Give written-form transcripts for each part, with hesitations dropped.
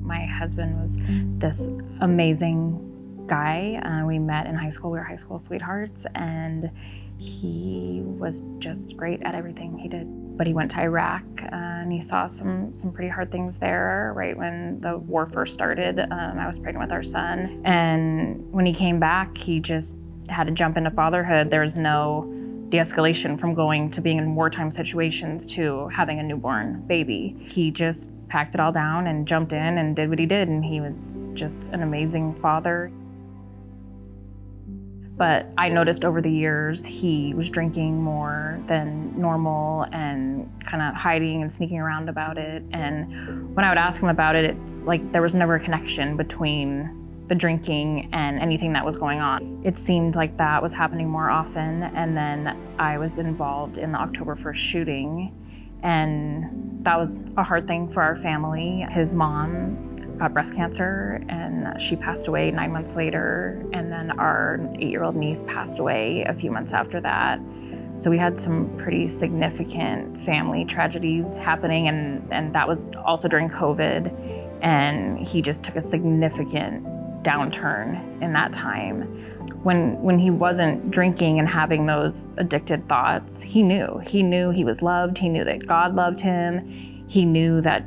My husband was this amazing guy. We met in high school. We were high school sweethearts, and he was just great at everything he did. But he went to Iraq and he saw some pretty hard things there right when the war first started. I was pregnant with our son. And when he came back, he just had to jump into fatherhood. There was no de-escalation from going to being in wartime situations to having a newborn baby. He just packed it all down and jumped in and did what he did. And he was just an amazing father. But I noticed over the years he was drinking more than normal and kind of hiding and sneaking around about it. And when I would ask him about it, it's like there was never a connection between the drinking and anything that was going on. It seemed like that was happening more often. And then I was involved in the October 1st shooting, and that was a hard thing for our family. His mom got breast cancer and she passed away 9 months later. And then our 8-year-old niece passed away a few months after that. So we had some pretty significant family tragedies happening, and that was also during COVID. And he just took a significant downturn in that time. When he wasn't drinking and having those addicted thoughts, he knew he was loved. He knew that God loved him. He knew that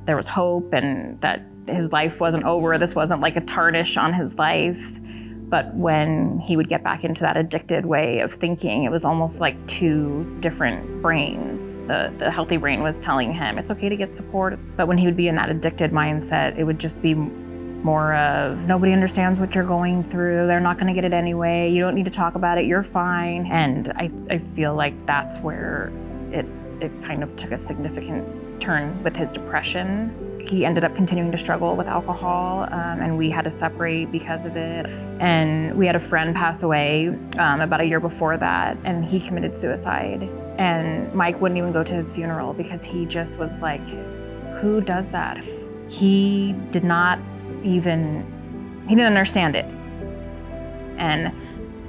there was hope and that his life wasn't over. This wasn't like a tarnish on his life. But when he would get back into that addicted way of thinking, it was almost like two different brains. The healthy brain was telling him it's okay to get support. But when he would be in that addicted mindset, it would just be more of, nobody understands what you're going through. They're not gonna get it anyway. You don't need to talk about it, you're fine. And I feel like that's where it kind of took a significant turn with his depression. He ended up continuing to struggle with alcohol, and we had to separate because of it. And we had a friend pass away about a year before that, and he committed suicide. And Mike wouldn't even go to his funeral because he just was like, who does that? He didn't understand it. And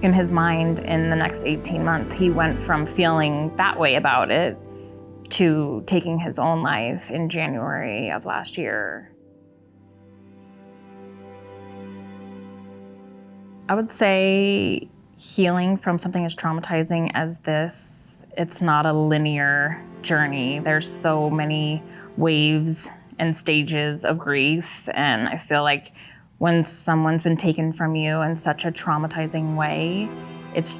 in his mind, in the next 18 months, he went from feeling that way about it to taking his own life in January of last year. I would say healing from something as traumatizing as this, it's not a linear journey. There's so many waves and stages of grief, and I feel like when someone's been taken from you in such a traumatizing way, it's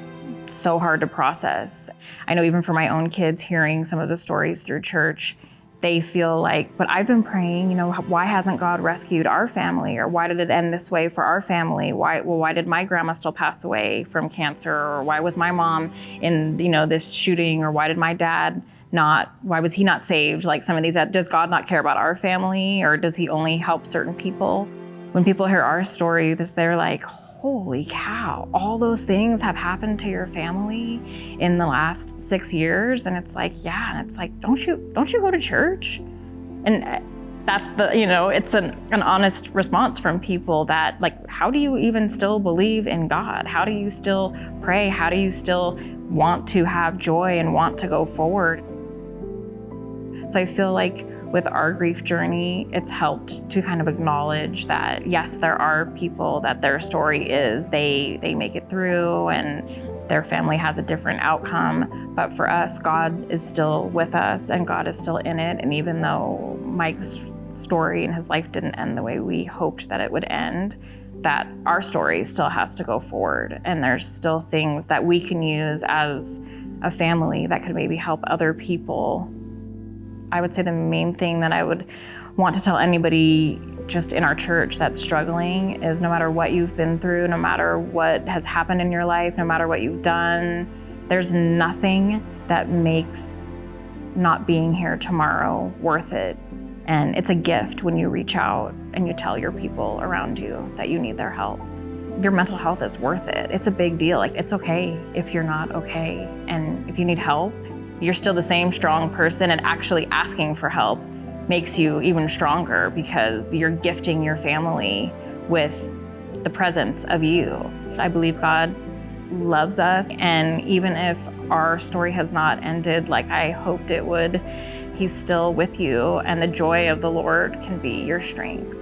so hard to process. I know even for my own kids, hearing some of the stories through church, they feel like, but I've been praying, why hasn't God rescued our family? Or why did it end this way for our family? Why did my grandma still pass away from cancer? Or why was my mom in, this shooting? Or why did my dad why was he not saved? Like some of these, does God not care about our family? Or does he only help certain people? When people hear our story, they're like, holy cow, all those things have happened to your family in the last 6 years. And it's like, yeah. And it's like, don't you go to church? And that's it's an honest response from people that, like, how do you even still believe in God? How do you still pray? How do you still want to have joy and want to go forward? So I feel like with our grief journey, it's helped to kind of acknowledge that, yes, there are people that their story is, they make it through and their family has a different outcome. But for us, God is still with us and God is still in it. And even though Mike's story and his life didn't end the way we hoped that it would end, that our story still has to go forward. And there's still things that we can use as a family that could maybe help other people. I would say the main thing that I would want to tell anybody just in our church that's struggling is, no matter what you've been through, no matter what has happened in your life, no matter what you've done, there's nothing that makes not being here tomorrow worth it. And it's a gift when you reach out and you tell your people around you that you need their help. Your mental health is worth it. It's a big deal. Like, it's okay if you're not okay. And if you need help, you're still the same strong person, and actually asking for help makes you even stronger because you're gifting your family with the presence of you. I believe God loves us, and even if our story has not ended like I hoped it would, He's still with you, and the joy of the Lord can be your strength.